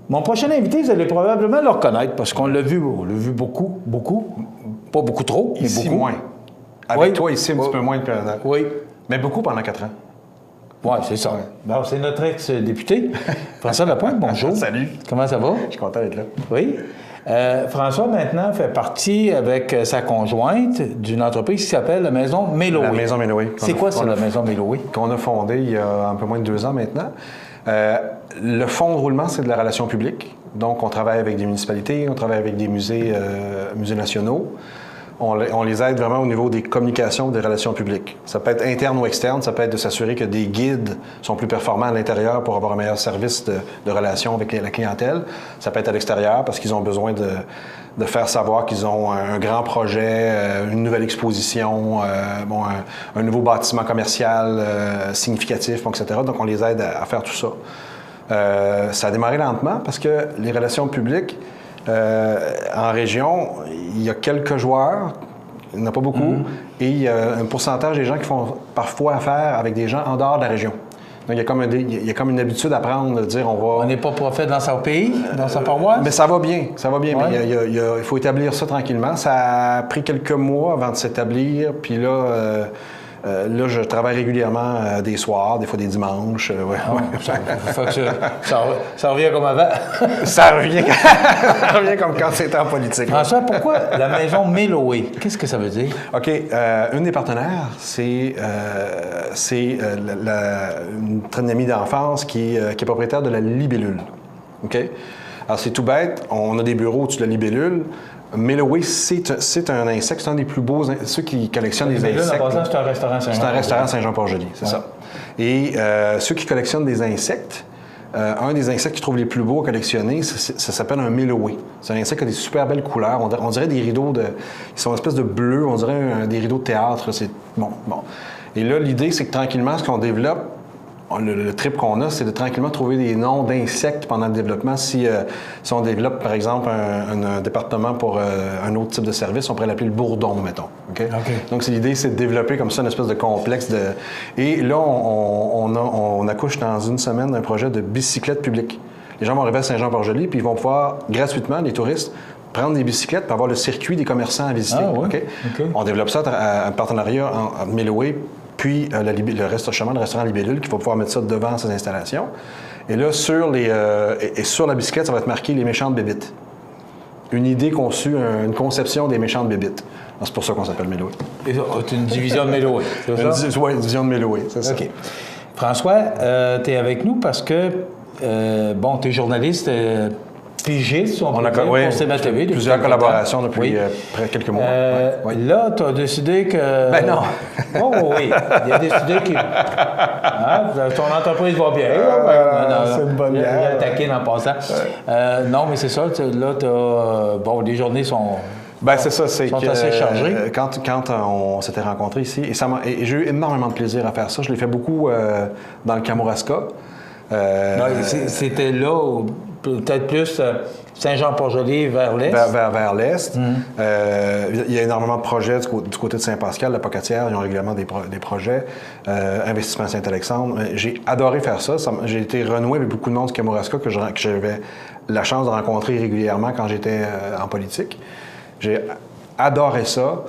Mon prochain invité, vous allez probablement le reconnaître parce qu'on l'a vu beaucoup. Pas beaucoup trop, mais ici, beaucoup. moins. Avec toi, ici, un petit peu moins depuis un an. Oui. Mais beaucoup pendant 4 ans. Oui, c'est ça. Bon, c'est notre ex-député, François Lapointe. Bonjour. Salut. Comment ça va? Je suis content d'être là. Oui. François, maintenant, fait partie avec sa conjointe d'une entreprise qui s'appelle la Maison Méloé. La Maison Méloé. C'est quoi, ça, la Maison Méloé? Qu'on a fondée il y a un peu moins de 2 ans maintenant. Le fonds de roulement, c'est de la relation publique. Donc, on travaille avec des municipalités, on travaille avec des musées nationaux. On les aide vraiment au niveau des communications, des relations publiques. Ça peut être interne ou externe, ça peut être de s'assurer que des guides sont plus performants à l'intérieur pour avoir un meilleur service de relation avec la clientèle. Ça peut être à l'extérieur parce qu'ils ont besoin de faire savoir qu'ils ont un grand projet, une nouvelle exposition, un nouveau bâtiment commercial significatif, etc. Donc, on les aide à faire tout ça. Ça a démarré lentement parce que les relations publiques, en région, il y a quelques joueurs, il n'y en a pas beaucoup, et il y a un pourcentage des gens qui font parfois affaire avec des gens en dehors de la région. Donc, il y a comme une habitude à prendre de dire On n'est pas prophète dans son pays, dans sa paroisse? Mais ça va bien, Ouais. Mais il faut établir ça tranquillement. Ça a pris quelques mois avant de s'établir, puis là, je travaille régulièrement des soirs, des fois des dimanches. Ça revient comme avant. ça revient comme quand c'était en politique. François, pourquoi la Maison Méloé? Qu'est-ce que ça veut dire? OK. Une des partenaires, c'est une amie d'enfance qui est propriétaire de la libellule. OK? Alors, c'est tout bête. On a des bureaux au-dessus de la libellule. Méloé, c'est un insecte, c'est un des plus beaux, ceux qui collectionnent les insectes. En passant, c'est un restaurant Saint-Jean. C'est un restaurant Saint-Jean-Port-Joli, c'est ça. Et ceux qui collectionnent des insectes, un des insectes qu'ils trouvent les plus beaux à collectionner, ça s'appelle un méloé. C'est un insecte qui a des super belles couleurs. On dirait des rideaux ils sont une espèce de bleu, on dirait des rideaux de théâtre. C'est bon. Et là, l'idée, c'est que tranquillement, ce qu'on développe, le trip qu'on a, c'est de tranquillement trouver des noms d'insectes pendant le développement. Si on développe, par exemple, un département pour un autre type de service, on pourrait l'appeler le bourdon, mettons. Okay? Donc, l'idée, c'est de développer comme ça une espèce de complexe. Et là, on accouche dans une semaine d'un projet de bicyclette publique. Les gens vont arriver à Saint-Jean-Port-Joli, puis ils vont pouvoir, gratuitement, les touristes, prendre des bicyclettes pour avoir le circuit des commerçants à visiter. On développe ça à un partenariat entre Méloé puis le restaurant Libellule, qui va pouvoir mettre ça devant ses installations. Et là, sur la bicyclette, ça va être marqué « Les méchantes bébites ». Une idée conçue, une conception des méchantes bébites. C'est pour ça qu'on s'appelle Méloé. C'est une division de Méloé, c'est ça? Oui, une division de Méloé, c'est ça. OK. François, tu es avec nous parce que, tu es journaliste pigiste, on peut dire, pour Sébastien TV. Plusieurs collaborations depuis près de quelques mois. Là, tu as décidé que... Ben non! Oui. Il a décidé que... ton entreprise va bien. C'est une bonne bière. Il a attaqué en passant. Non, mais c'est ça. Là, tu as... les journées sont... C'est ça, c'est sont assez chargées. Quand on s'était rencontrés ici, et j'ai eu énormément de plaisir à faire ça. Je l'ai fait beaucoup dans le Kamouraska. C'était là, peut-être plus Saint-Jean-Port-Joli vers l'est. Vers l'est. Il y a énormément de projets du côté de Saint-Pascal, la Pocatière, ils ont régulièrement des projets. Investissement Saint-Alexandre. J'ai adoré faire ça. J'ai été renoué avec beaucoup de monde du Kamouraska que j'avais la chance de rencontrer régulièrement quand j'étais en politique. J'ai adoré ça.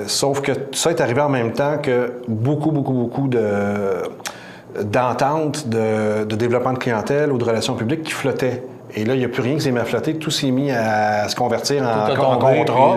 Sauf que ça est arrivé en même temps que beaucoup d'ententes de développement de clientèle ou de relations publiques qui flottaient. Et là, il n'y a plus rien qui s'est mis à flotter. Tout s'est mis à se convertir en contrat.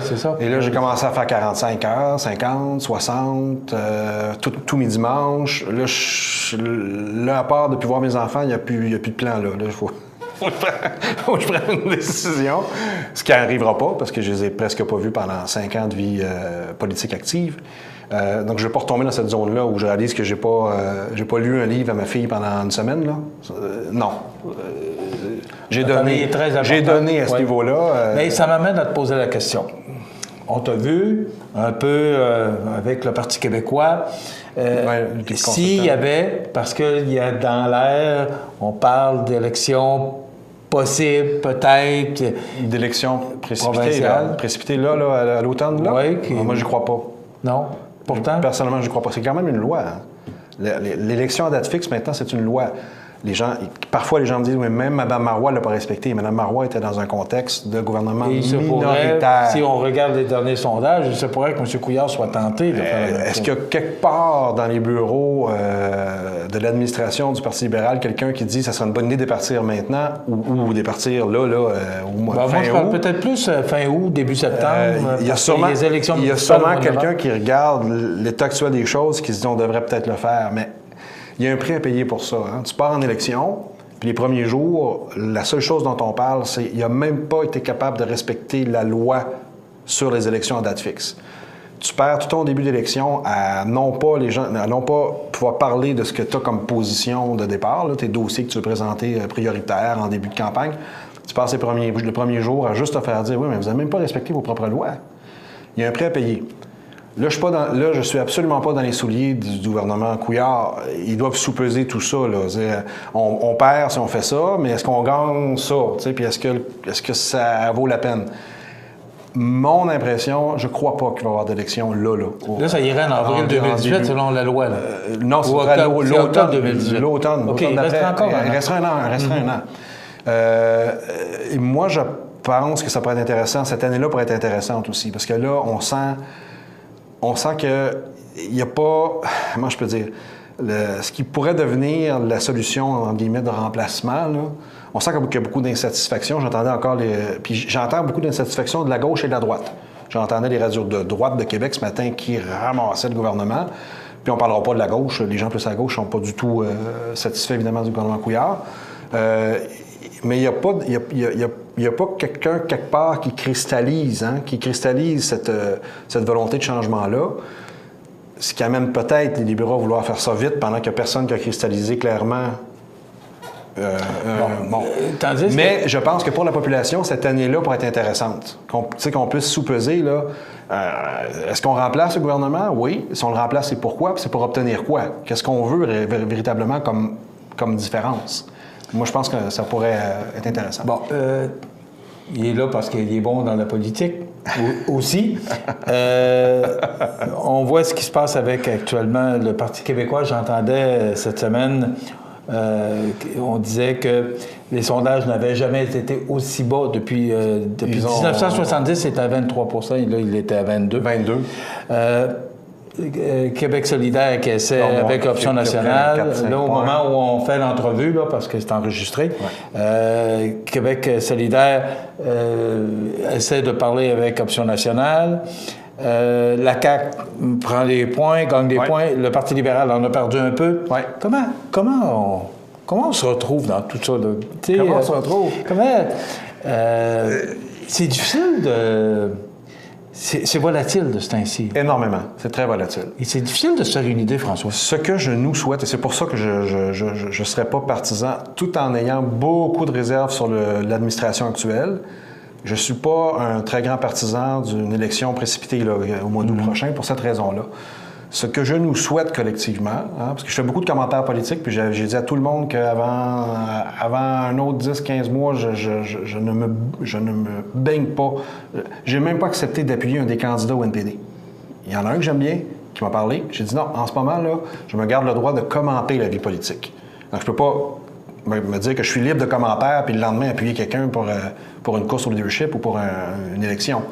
C'est ça. Et là, j'ai commencé à faire 45 heures, 50, 60, tous mes dimanches. Là, à part de plus voir mes enfants, il n'y a plus de plan. Là, il faut que je prenne une décision. Ce qui n'arrivera pas, parce que je les ai presque pas vus pendant 5 ans de vie politique active. Donc, je ne vais pas retomber dans cette zone-là où je réalise que j'ai pas lu un livre à ma fille pendant une semaine. Là. Non. J'ai donné à ce niveau-là. Mais ça m'amène à te poser la question. On t'a vu un peu avec le Parti québécois. S'il y avait, parce qu'il y a dans l'air, on parle d'élections possibles, peut-être. D'élections précipitées là, à l'automne? Là? Oui. Moi, j'y crois pas. Non. Pourtant? Personnellement, je ne crois pas. C'est quand même une loi. Hein. L'élection à date fixe, maintenant, c'est une loi. Parfois, les gens me disent, oui, même Mme Marois ne l'a pas respecté. Mme Marois était dans un contexte de gouvernement minoritaire. Si on regarde les derniers sondages, il se pourrait que M. Couillard soit tenté de faire Est-ce qu'il y a quelque part dans les bureaux de l'administration du Parti libéral quelqu'un qui dit que ça serait une bonne idée de partir maintenant ou de partir là, au mois fin août? Moi, je parle peut-être plus fin août, début septembre. Il y a sûrement quelqu'un qui regarde l'état actuel des choses qui se dit on devrait peut-être le faire, mais il y a un prix à payer pour ça. Hein. Tu pars en élection, puis les premiers jours, la seule chose dont on parle, c'est qu'il n'a même pas été capable de respecter la loi sur les élections à date fixe. Tu perds tout ton début d'élection à non pas pouvoir parler de ce que tu as comme position de départ, là, tes dossiers que tu veux présenter prioritaires en début de campagne. Tu passes le premier jour à juste te faire dire « Oui, mais vous n'avez même pas respecté vos propres lois. » Il y a un prix à payer. Là, je suis absolument pas dans les souliers du gouvernement Couillard. Ils doivent sous-peser tout ça. Là. On perd si on fait ça, mais est-ce qu'on gagne ça? Puis est-ce que ça vaut la peine? Mon impression, je crois pas qu'il va y avoir d'élection là. Là, ça irait en avril 2018 selon la loi. Là. Non, c'est l'automne 2018. L'automne. OK, il restera encore il restera un an. Moi, je pense que ça pourrait être intéressant. Cette année-là pourrait être intéressante aussi. Parce que là, on sent qu'il n'y a pas, comment je peux dire, ce qui pourrait devenir la solution, en guillemets, de remplacement, là. On sent qu'il y a beaucoup d'insatisfaction. Puis j'entends beaucoup d'insatisfaction de la gauche et de la droite. J'entendais les radios de droite de Québec ce matin qui ramassaient le gouvernement. Puis on ne parlera pas de la gauche. Les gens plus à gauche ne sont pas du tout satisfaits, évidemment, du gouvernement Couillard. Mais il n'y a pas quelqu'un, quelque part, qui cristallise cette volonté de changement-là. Ce qui amène peut-être les libéraux à vouloir faire ça vite pendant qu'il n'y a personne qui a cristallisé clairement. Mais je pense que pour la population, cette année-là pourrait être intéressante. Qu'on puisse sous-peser, là. Est-ce qu'on remplace le gouvernement? Oui. Si on le remplace, c'est pourquoi? Puis c'est pour obtenir quoi? Qu'est-ce qu'on veut véritablement comme différence? Moi, je pense que ça pourrait être intéressant. Bon, il est là parce qu'il est bon dans la politique aussi. On voit ce qui se passe avec actuellement le Parti québécois. J'entendais cette semaine, on disait que les sondages n'avaient jamais été aussi bas depuis 1970, c'était à 23 et là, il était à 22. Québec solidaire qui essaie avec Option nationale. Là, au moment où on fait l'entrevue, là, parce que c'est enregistré, Québec solidaire essaie de parler avec Option nationale. La CAQ prend les points, gagne des points. Le Parti libéral en a perdu un peu. Comment on se retrouve dans tout ça? Là? Comment on se retrouve? C'est difficile de... C'est volatile de ce temps-ci. Énormément. C'est très volatile. Et c'est difficile de se faire une idée, François. Ce que je nous souhaite, et c'est pour ça que je ne serais pas partisan, tout en ayant beaucoup de réserves sur l'administration actuelle, je ne suis pas un très grand partisan d'une élection précipitée là, au mois d'août prochain pour cette raison-là. Ce que je nous souhaite collectivement, parce que je fais beaucoup de commentaires politiques, puis j'ai dit à tout le monde qu'avant un autre 10-15 mois, je ne me baigne pas. J'ai même pas accepté d'appuyer un des candidats au NPD. Il y en a un que j'aime bien, qui m'a parlé. J'ai dit non, en ce moment, là, je me garde le droit de commenter la vie politique. Donc, je peux pas me dire que je suis libre de commentaires, puis le lendemain appuyer quelqu'un pour une course au leadership ou pour une élection.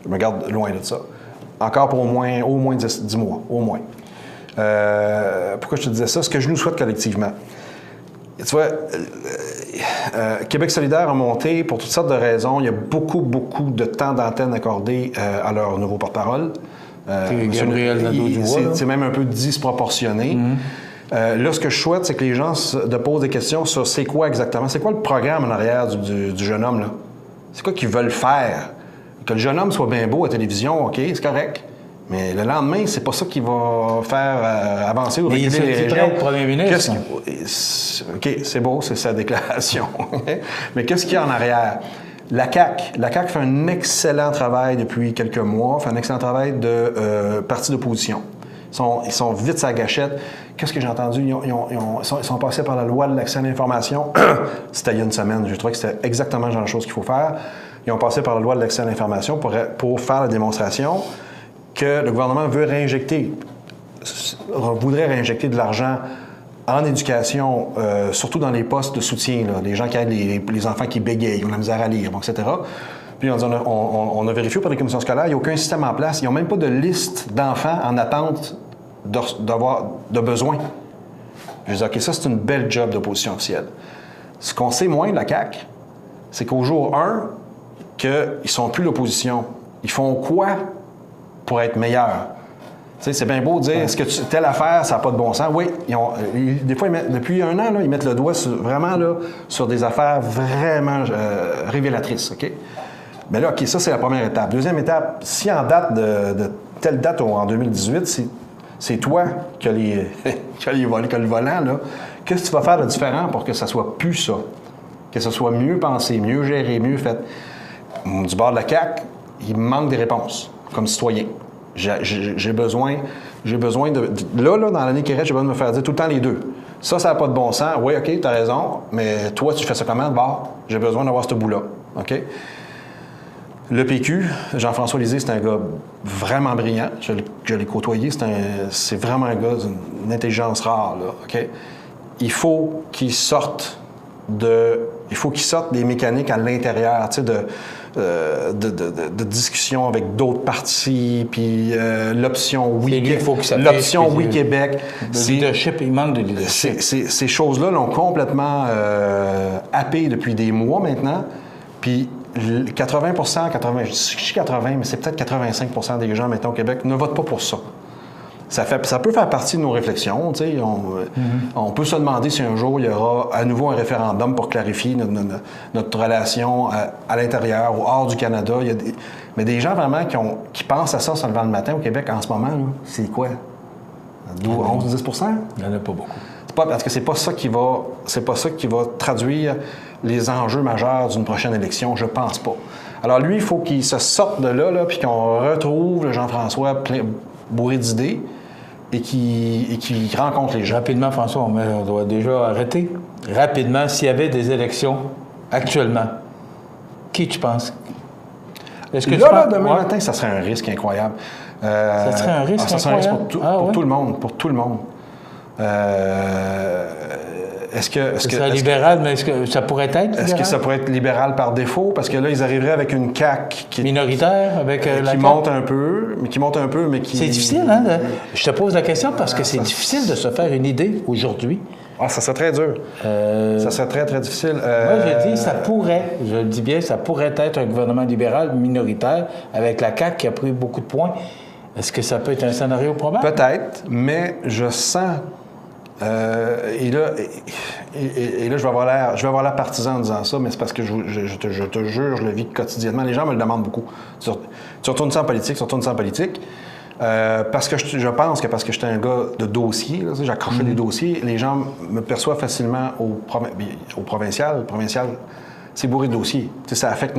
Je me garde loin de ça. Encore pour au moins 10 mois, au moins. Pourquoi je te disais ça? Ce que je nous souhaite collectivement. Tu vois, Québec solidaire a monté pour toutes sortes de raisons. Il y a beaucoup de temps d'antenne accordé à leur nouveau porte-parole. Gabriel Nadeau-Dubois. C'est même un peu disproportionné. Là, ce que je souhaite, c'est que les gens se posent des questions sur c'est quoi exactement, c'est quoi le programme en arrière du jeune homme, là? C'est quoi qu'ils veulent faire? Que le jeune homme soit bien beau à la télévision, OK, c'est correct. Mais le lendemain, c'est pas ça qui va faire avancer ou reculer les régions. Le premier ministre. OK, c'est beau, c'est sa déclaration. Mais qu'est-ce qu'il y a en arrière? La CAQ fait un excellent travail depuis quelques mois, fait un excellent travail de parti d'opposition. Ils sont vite sa gâchette. Qu'est-ce que j'ai entendu? Ils sont passés par la loi de l'accès à l'information. C'était il y a une semaine. Je trouvais que c'était exactement le genre de chose qu'il faut faire. Ils ont passé par la loi de l'accès à l'information pour faire la démonstration que le gouvernement voudrait réinjecter de l'argent en éducation, surtout dans les postes de soutien, là, les gens qui aident les enfants qui bégayent, qui ont de la misère à lire, bon, etc. Puis on a vérifié par les commissions scolaires, il n'y a aucun système en place. Ils n'ont même pas de liste d'enfants en attente de besoin. Je dis, OK, ça, c'est une belle job d'opposition officielle. Ce qu'on sait moins de la CAQ, c'est qu'au jour 1, qu'ils ne sont plus l'opposition. Ils font quoi pour être meilleurs? Tu sais, c'est bien beau de dire, est-ce que telle affaire, ça n'a pas de bon sens? Oui, des fois, depuis un an, là, ils mettent le doigt sur des affaires vraiment révélatrices, OK? Mais là, OK, ça, c'est la première étape. Deuxième étape, si en date de telle date en 2018, c'est toi qui as le volant, là, qu'est-ce que tu vas faire de différent pour que ça soit plus ça? Que ce soit mieux pensé, mieux géré, mieux fait? Du bord de la CAQ, il me manque des réponses comme citoyen. J'ai besoin de... Là, dans l'année qui reste, j'ai besoin de me faire dire tout le temps les deux. Ça n'a pas de bon sens. Oui, OK, tu as raison, mais toi, tu fais ça comment de bord? J'ai besoin d'avoir ce bout-là. OK? Le PQ, Jean-François Lisée, c'est un gars vraiment brillant. Je l'ai côtoyé. C'est vraiment un gars d'une intelligence rare, là. OK? Il faut qu'il sorte des mécaniques à l'intérieur, tu sais, de discussion avec d'autres partis, puis l'option Oui Québec. Le leadership, il manque de leadership. Ces choses-là l'ont complètement happé depuis des mois maintenant, puis 80 je dis 80, mais c'est peut-être 85 des gens maintenant au Québec ne votent pas pour ça. Ça peut faire partie de nos réflexions. Tu sais, on peut se demander si un jour il y aura à nouveau un référendum pour clarifier notre relation à l'intérieur ou hors du Canada. Mais des gens vraiment qui pensent à ça en se levant le matin au Québec en ce moment, là, c'est quoi? 11-10 Il n'y en a pas beaucoup. Parce que c'est pas ça qui va traduire les enjeux majeurs d'une prochaine élection, je pense pas. Alors lui, il faut qu'il se sorte de là puis qu'on retrouve le Jean-François bourré d'idées et qu'il rencontre les gens. Rapidement, François, on doit déjà arrêter. Rapidement, s'il y avait des élections actuellement, qui tu penses? Est-ce que là, demain matin, ça serait un risque incroyable. Ça serait un risque incroyable? Ça serait un risque pour tout le monde. Pour tout le monde. Est-ce que libéral, mais est-ce que ça pourrait être libéral? Est-ce que ça pourrait être libéral par défaut? Parce que là, ils arriveraient avec une CAQ qui est minoritaire, avec qui monte un peu, mais qui... C'est difficile, hein? Je te pose la question parce que c'est difficile de se faire une idée aujourd'hui. Ah, ça serait très dur. Ça serait très, très difficile. Moi, je dis, ça pourrait, je le dis bien, ça pourrait être un gouvernement libéral minoritaire avec la CAQ qui a pris beaucoup de points. Est-ce que ça peut être un scénario probable? Peut-être, mais je sens... et là, je vais avoir l'air partisan en disant ça, mais c'est parce que je te jure, je le vis quotidiennement. Les gens me le demandent beaucoup. Tu retournes ça en politique, parce que je pense que parce que j'étais un gars de dossier, j'accrochais des dossiers, les gens me perçoivent facilement au provincial. Le provincial, c'est bourré de dossiers. Ça affecte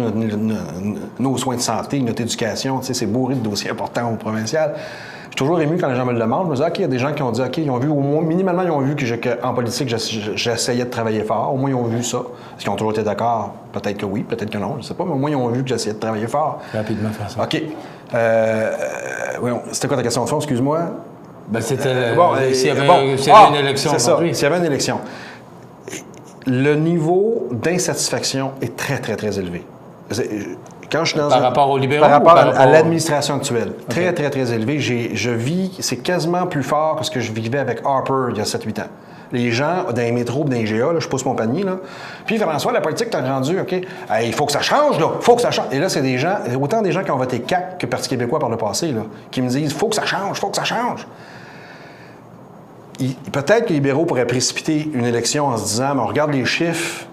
nos soins de santé, notre éducation. C'est bourré de dossiers importants au provincial. Je suis toujours ému quand les gens me le demandent. Je me dis, OK, il y a des gens qui ont dit, OK, ils ont vu au moins, minimalement, ils ont vu qu'en politique, j'essayais de travailler fort. Au moins, ils ont vu ça. Est-ce qu'ils ont toujours été d'accord? Peut-être que oui, peut-être que non, je ne sais pas. Mais au moins, ils ont vu que j'essayais de travailler fort. Rapidement, François. OK. Oui, c'était quoi ta question de fond? Excuse-moi. Ben, c'était s'il y avait une élection aujourd'hui. S'il y avait une élection. Le niveau d'insatisfaction est très, très, très élevé. Quand je suis par rapport aux libéraux? Par rapport à l'administration actuelle. Okay. Très, très, très élevé. Je vis, c'est quasiment plus fort que ce que je vivais avec Harper il y a 7-8 ans. Les gens dans les métros, dans les GA, là, je pousse mon panier, là. Puis François, la politique t'as rendu, OK? Il faut que ça change, là. Il faut que ça change. Et là, c'est des gens, autant des gens qui ont voté CAQ que Parti québécois par le passé, là, qui me disent, il faut que ça change, il faut que ça change. Peut-être que les libéraux pourraient précipiter une élection en se disant, mais on regarde les chiffres.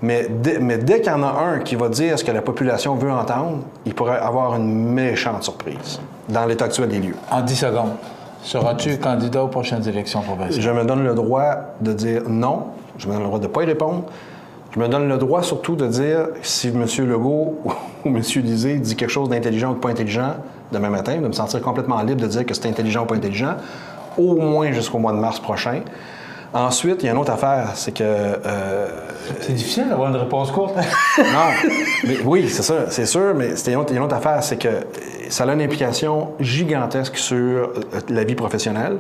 Mais dès qu'il y en a un qui va dire ce que la population veut entendre, il pourrait avoir une méchante surprise dans l'état actuel des lieux. En 10 secondes, seras-tu candidat aux prochaines élections provinciales? Je me donne le droit de dire non. Je me donne le droit de ne pas y répondre. Je me donne le droit surtout de dire si M. Legault ou M. Lisée dit quelque chose d'intelligent ou de pas intelligent demain matin, de me sentir complètement libre de dire que c'est intelligent ou pas intelligent, au moins jusqu'au mois de mars prochain. Ensuite, il y a une autre affaire, c'est que... c'est difficile d'avoir une réponse courte. Non, mais oui, c'est ça, c'est sûr, mais il y a une autre affaire, c'est que ça a une implication gigantesque sur la vie professionnelle,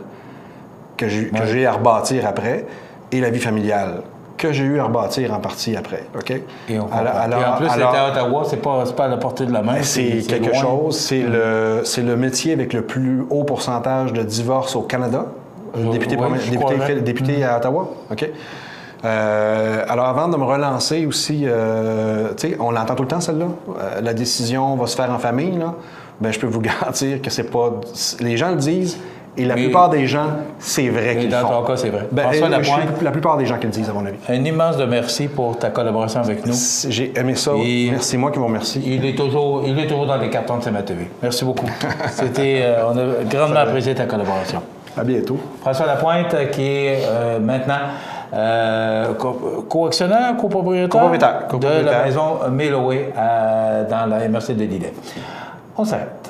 que j'ai à rebâtir après, et la vie familiale que j'ai eu à rebâtir en partie après. OK? Et on en plus, c'était à Ottawa, c'est pas à la portée de la main. C'est quelque loin. Chose. C'est le métier avec le plus haut pourcentage de divorces au Canada. Député à Ottawa. OK? Alors, avant de me relancer aussi, tu sais, on l'entend tout le temps, celle-là. La décision va se faire en famille, là. Bien, je peux vous garantir que c'est pas... Les gens le disent, et la plupart des gens, c'est vrai qu'ils le font. Dans ton cas, c'est vrai. Ben, la plupart des gens qui le disent, à mon avis. Un immense de merci pour ta collaboration avec nous. J'ai aimé ça. Merci, moi qui vous remercie. Il est toujours dans les cartons de CMA-TV. Merci beaucoup. On a grandement apprécié ta collaboration. À bientôt. François Lapointe, qui est maintenant coactionnaire, copropriétaire de la maison Milloway dans la MRC de Lillet. On s'arrête.